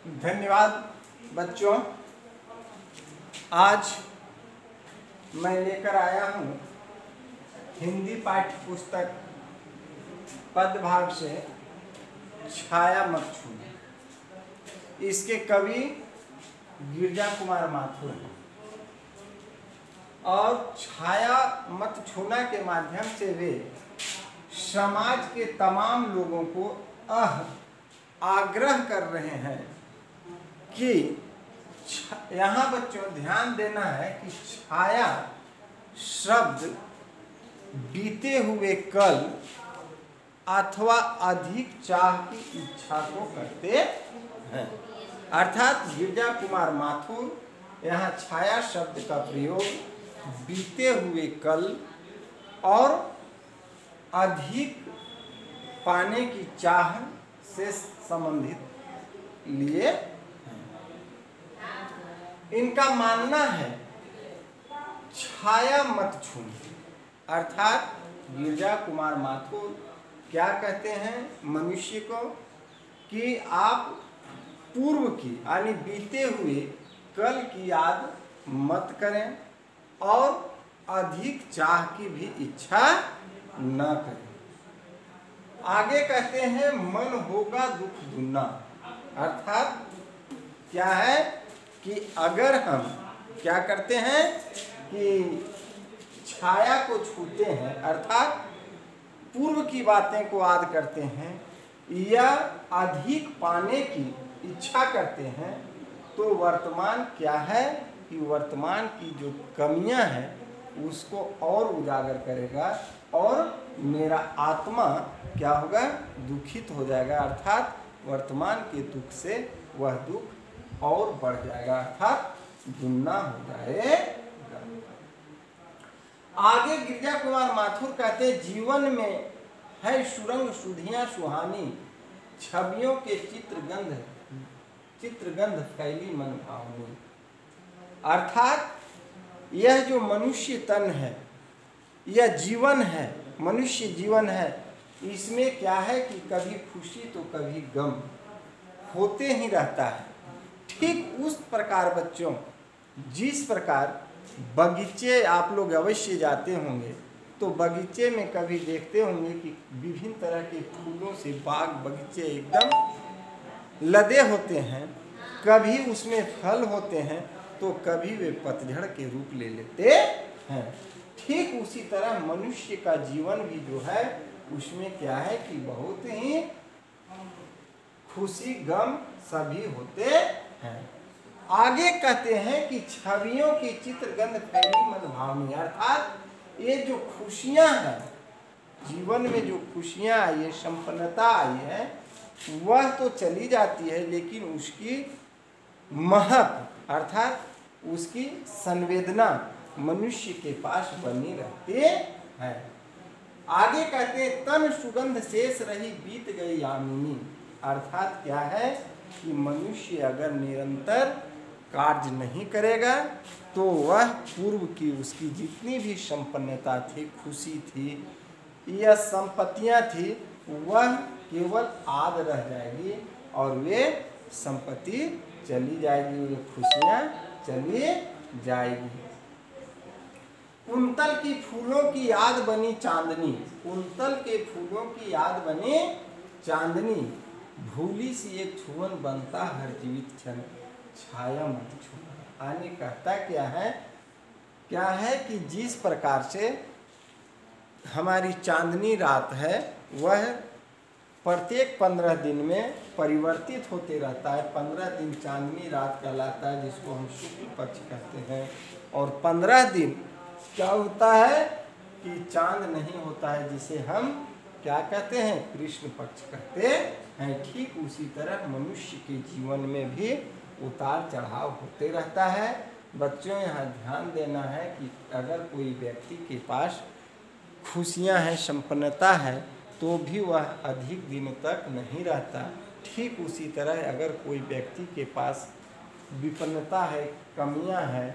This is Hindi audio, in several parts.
धन्यवाद बच्चों। आज मैं लेकर आया हूँ हिंदी पाठ्य पुस्तक पदभाग से छाया मत छूना। इसके कवि गिरजा कुमार माथुर हैं और छाया मत छूना के माध्यम से वे समाज के तमाम लोगों को आग्रह कर रहे हैं कि यहाँ बच्चों ध्यान देना है कि छाया शब्द बीते हुए कल अथवा अधिक चाह की इच्छा को करते हैं। अर्थात गिरजा कुमार माथुर यहाँ छाया शब्द का प्रयोग बीते हुए कल और अधिक पाने की चाह से संबंधित लिए इनका मानना है छाया मत छूना। अर्थात गिरजा कुमार माथुर क्या कहते हैं मनुष्य को कि आप पूर्व की यानी बीते हुए कल की याद मत करें और अधिक चाह की भी इच्छा न करें। आगे कहते हैं मन होगा दुख दुना। अर्थात क्या है कि अगर हम क्या करते हैं कि छाया को छूते हैं अर्थात पूर्व की बातें को याद करते हैं या अधिक पाने की इच्छा करते हैं तो वर्तमान क्या है कि वर्तमान की जो कमियां हैं उसको और उजागर करेगा और मेरा आत्मा क्या होगा दुखित हो जाएगा। अर्थात वर्तमान के दुख से वह दुख और बढ़ जाएगा अर्थात दुगना हो जाएगा। आगे गिरजा कुमार माथुर कहते हैं जीवन में है सुरंग सुधियां सुहानी छवियों के चित्रगंध फैली मन भावनी। अर्थात यह जो मनुष्य तन है यह जीवन है मनुष्य जीवन है इसमें क्या है कि कभी खुशी तो कभी गम होते ही रहता है। ठीक उस प्रकार बच्चों जिस प्रकार बगीचे आप लोग अवश्य जाते होंगे तो बगीचे में कभी देखते होंगे कि विभिन्न तरह के फूलों से बाग बगीचे एकदम लदे होते हैं। कभी उसमें फल होते हैं तो कभी वे पतझड़ के रूप ले लेते हैं। ठीक उसी तरह मनुष्य का जीवन भी जो है उसमें क्या है कि बहुत ही खुशी गम सभी होते हैं। आगे कहते हैं कि छवियों की चित्रगंध फैली मन भावनी। अर्थात ये जो खुशियां हैं जीवन में जो खुशियां आई है संपन्नता आई है वह तो चली जाती है लेकिन उसकी महक अर्थात उसकी संवेदना मनुष्य के पास बनी रहती है। आगे कहते हैं तन सुगंध शेष रही बीत गई यामिनी। अर्थात क्या है कि मनुष्य अगर निरंतर कार्य नहीं करेगा तो वह पूर्व की उसकी जितनी भी संपन्नता थी खुशी थी या संपत्तियां थी वह केवल आद रह जाएगी और वे संपत्ति चली जाएगी वे खुशियां चली जाएगी। कुंतल की फूलों की याद बनी चांदनी। कुंतल के फूलों की याद बनी चांदनी भूली सी एक छुअन बनता हर जीवित क्षण छाया मत छूना। आने कहता क्या है कि जिस प्रकार से हमारी चांदनी रात है वह प्रत्येक 15 दिन में परिवर्तित होते रहता है। 15 दिन चांदनी रात कहलाता है जिसको हम शुक्ल पक्ष कहते हैं और 15 दिन क्या होता है कि चांद नहीं होता है जिसे हम क्या कहते हैं कृष्ण पक्ष कहते हैं। ठीक उसी तरह मनुष्य के जीवन में भी उतार चढ़ाव होते रहता है। बच्चों यहाँ ध्यान देना है कि अगर कोई व्यक्ति के पास खुशियाँ हैं संपन्नता है तो भी वह अधिक दिन तक नहीं रहता। ठीक उसी तरह अगर कोई व्यक्ति के पास विपन्नता है कमियां है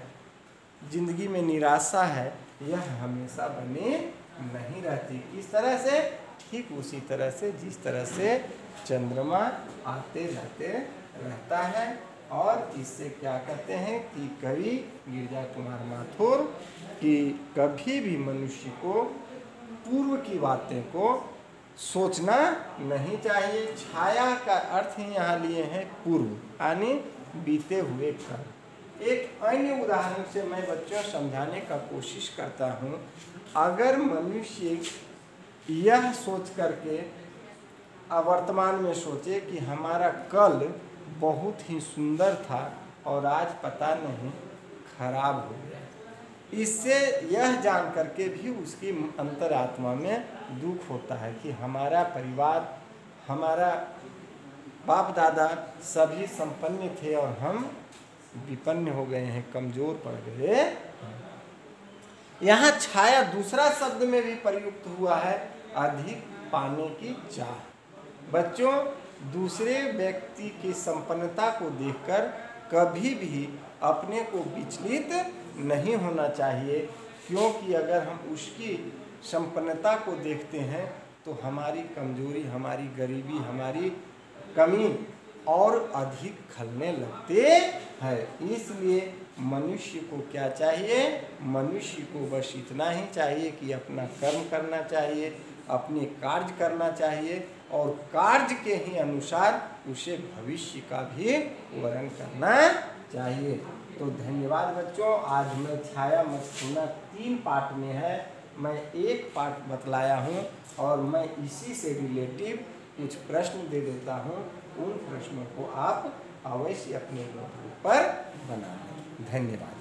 जिंदगी में निराशा है यह हमेशा बनी नहीं रहती। किस तरह से ठीक उसी तरह से जिस तरह से चंद्रमा आते जाते रहता है। और इससे क्या कहते हैं कि कवि गिरिजा कुमार माथुर कि कभी भी मनुष्य को पूर्व की बातें को सोचना नहीं चाहिए। छाया का अर्थ ही यहाँ लिए हैं पूर्व, यानी बीते हुए कल। एक अन्य उदाहरण से मैं बच्चों समझाने का कोशिश करता हूँ। अगर मनुष्य यह सोच करके वर्तमान में सोचे कि हमारा कल बहुत ही सुंदर था और आज पता नहीं खराब हो गया, इससे यह जान करके भी उसकी अंतरात्मा में दुख होता है कि हमारा परिवार, हमारा बाप दादा सभी संपन्न थे और हम विपन्न हो गए हैं, कमजोर पड़ गए। यहाँ छाया दूसरा शब्द में भी प्रयुक्त हुआ है, अधिक पाने की चाह। बच्चों, दूसरे व्यक्ति की संपन्नता को देखकर कभी भी अपने को विचलित नहीं होना चाहिए, क्योंकि अगर हम उसकी संपन्नता को देखते हैं तो हमारी कमजोरी, हमारी गरीबी, हमारी कमी और अधिक खलने लगते हैं। इसलिए मनुष्य को क्या चाहिए? मनुष्य को बस इतना ही चाहिए कि अपना कर्म करना चाहिए, अपने कार्य करना चाहिए और कार्य के ही अनुसार उसे भविष्य का भी वर्णन करना चाहिए। तो धन्यवाद बच्चों। आज मैं छाया मत छूना 3 पार्ट में है, मैं एक पार्ट बतलाया हूँ और मैं इसी से रिलेटिव कुछ प्रश्न दे देता हूँ। उन प्रश्नों को आप अवश्य अपने नोटबुक पर बनाएं। धन्यवाद।